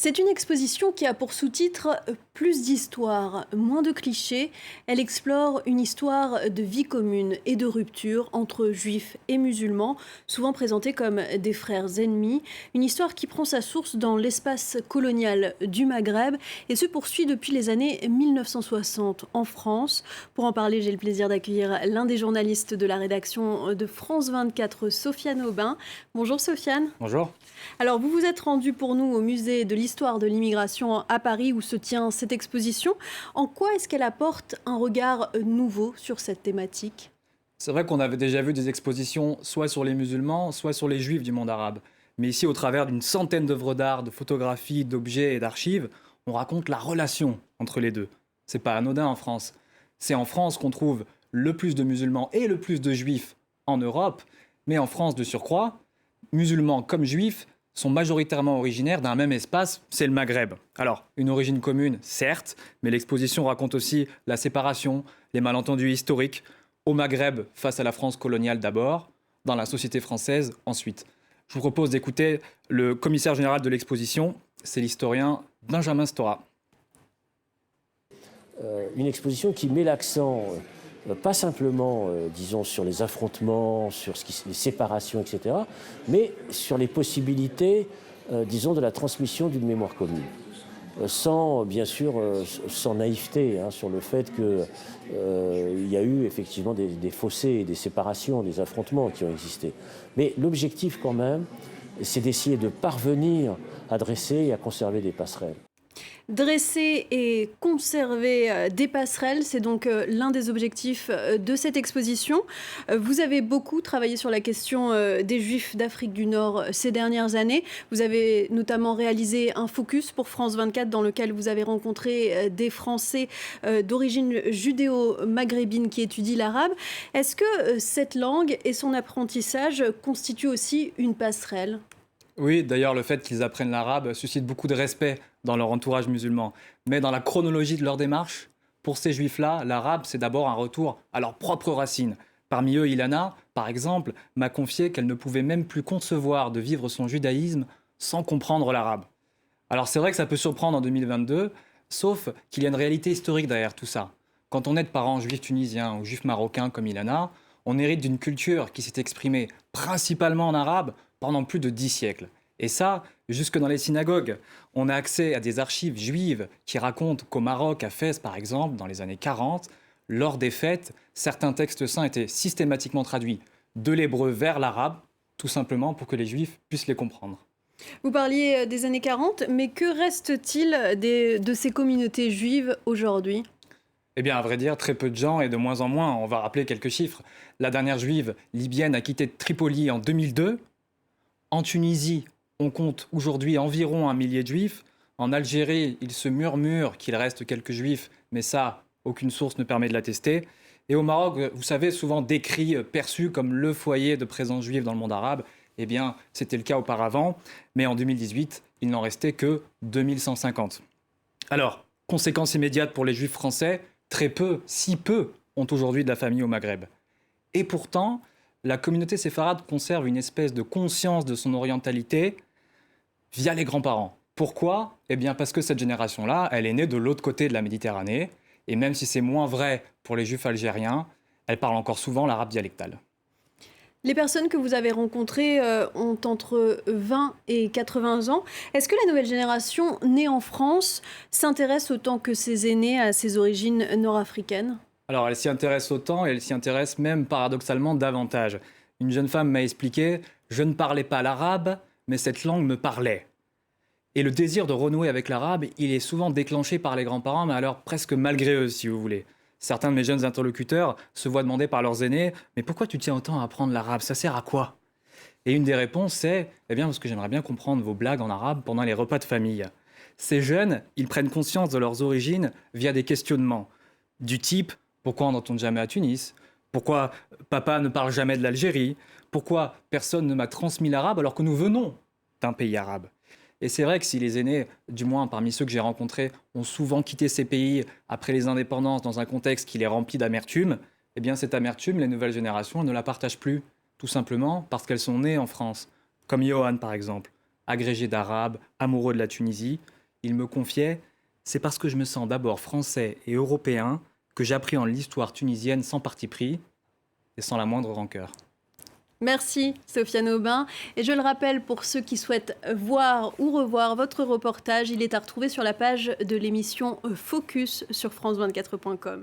C'est une exposition qui a pour sous-titre Plus d'histoire, moins de clichés. Elle explore une histoire de vie commune et de rupture entre juifs et musulmans, souvent présentés comme des frères ennemis. Une histoire qui prend sa source dans l'espace colonial du Maghreb et se poursuit depuis les années 1960 en France. Pour en parler, j'ai le plaisir d'accueillir l'un des journalistes de la rédaction de France 24, Sofiane Aubin. Bonjour Sofiane. Bonjour. Alors, vous vous êtes rendu pour nous au musée de l'histoire de l'immigration à Paris où se tient cette exposition. En quoi est-ce qu'elle apporte un regard nouveau sur cette thématique ? C'est vrai qu'on avait déjà vu des expositions soit sur les musulmans, soit sur les juifs du monde arabe. Mais ici, au travers d'une centaine d'œuvres d'art, de photographies, d'objets et d'archives, on raconte la relation entre les deux. C'est pas anodin en France. C'est en France qu'on trouve le plus de musulmans et le plus de juifs en Europe. Mais en France, de surcroît, musulmans comme juifs sont majoritairement originaires d'un même espace, c'est le Maghreb. Alors, une origine commune, certes, mais l'exposition raconte aussi la séparation, les malentendus historiques, au Maghreb face à la France coloniale d'abord, dans la société française ensuite. Je vous propose d'écouter le commissaire général de l'exposition, c'est l'historien Benjamin Stora. Une exposition qui met l'accent pas simplement, disons, sur les affrontements, sur les séparations, etc., mais sur les possibilités, disons, de la transmission d'une mémoire commune. Sans, bien sûr, sans naïveté, sur le fait qu'il y a eu effectivement des fossés, et des séparations, des affrontements qui ont existé. Mais l'objectif, quand même, c'est d'essayer de parvenir à dresser et à conserver des passerelles. Dresser et conserver des passerelles, c'est donc l'un des objectifs de cette exposition. Vous avez beaucoup travaillé sur la question des Juifs d'Afrique du Nord ces dernières années. Vous avez notamment réalisé un focus pour France 24 dans lequel vous avez rencontré des Français d'origine judéo-maghrébine qui étudient l'arabe. Est-ce que cette langue et son apprentissage constituent aussi une passerelle ? Oui, d'ailleurs, le fait qu'ils apprennent l'arabe suscite beaucoup de respect dans leur entourage musulman. Mais dans la chronologie de leur démarche, pour ces juifs-là, l'arabe, c'est d'abord un retour à leurs propres racines. Parmi eux, Ilana, par exemple, m'a confié qu'elle ne pouvait même plus concevoir de vivre son judaïsme sans comprendre l'arabe. Alors c'est vrai que ça peut surprendre en 2022, sauf qu'il y a une réalité historique derrière tout ça. Quand on est de parents juifs tunisiens ou juifs marocains comme Ilana, on hérite d'une culture qui s'est exprimée principalement en arabe pendant plus de 10 siècles. Et ça, jusque dans les synagogues. On a accès à des archives juives qui racontent qu'au Maroc, à Fès par exemple, dans les années 40, lors des fêtes, certains textes saints étaient systématiquement traduits de l'hébreu vers l'arabe, tout simplement pour que les juifs puissent les comprendre. Vous parliez des années 40, mais que reste-t-il de ces communautés juives aujourd'hui ? Eh bien, à vrai dire, très peu de gens et de moins en moins. On va rappeler quelques chiffres. La dernière juive libyenne a quitté Tripoli en 2002. En Tunisie, on compte aujourd'hui environ 1 millier de juifs. En Algérie, il se murmure qu'il reste quelques juifs, mais ça, aucune source ne permet de l'attester. Et au Maroc, vous savez, souvent décrit, perçu comme le foyer de présence juive dans le monde arabe. Eh bien, c'était le cas auparavant, mais en 2018, il n'en restait que 2150. Alors, conséquence immédiate pour les juifs français, très peu, si peu, ont aujourd'hui de la famille au Maghreb. Et pourtant, la communauté séfarade conserve une espèce de conscience de son orientalité via les grands-parents. Pourquoi ? Eh bien parce que cette génération-là, elle est née de l'autre côté de la Méditerranée, et même si c'est moins vrai pour les juifs algériens, elle parle encore souvent l'arabe dialectal. Les personnes que vous avez rencontrées ont entre 20 et 80 ans. Est-ce que la nouvelle génération, née en France, s'intéresse autant que ses aînés à ses origines nord-africaines ? Alors, elle s'y intéresse autant et elle s'y intéresse même paradoxalement davantage. Une jeune femme m'a expliqué « Je ne parlais pas l'arabe, mais cette langue me parlait ». Et le désir de renouer avec l'arabe, il est souvent déclenché par les grands-parents, mais alors presque malgré eux, si vous voulez. Certains de mes jeunes interlocuteurs se voient demander par leurs aînés « Mais pourquoi tu tiens autant à apprendre l'arabe ? Ça sert à quoi ?» Et une des réponses c'est « Eh bien, parce que j'aimerais bien comprendre vos blagues en arabe pendant les repas de famille. » Ces jeunes, ils prennent conscience de leurs origines via des questionnements du type pourquoi on n'entend jamais à Tunis ? Pourquoi papa ne parle jamais de l'Algérie ? Pourquoi personne ne m'a transmis l'arabe alors que nous venons d'un pays arabe ? Et c'est vrai que si les aînés, du moins parmi ceux que j'ai rencontrés, ont souvent quitté ces pays après les indépendances dans un contexte qui les remplit d'amertume, eh bien cette amertume, les nouvelles générations ne la partagent plus, tout simplement parce qu'elles sont nées en France, comme Johan par exemple. agrégé d'arabe, amoureux de la Tunisie. Il me confiait « C'est parce que je me sens d'abord français et européen que j'appréhende l'histoire tunisienne sans parti pris et sans la moindre rancœur. » Merci Sofiane Aubin. Et je le rappelle, pour ceux qui souhaitent voir ou revoir votre reportage, il est à retrouver sur la page de l'émission Focus sur France24.com.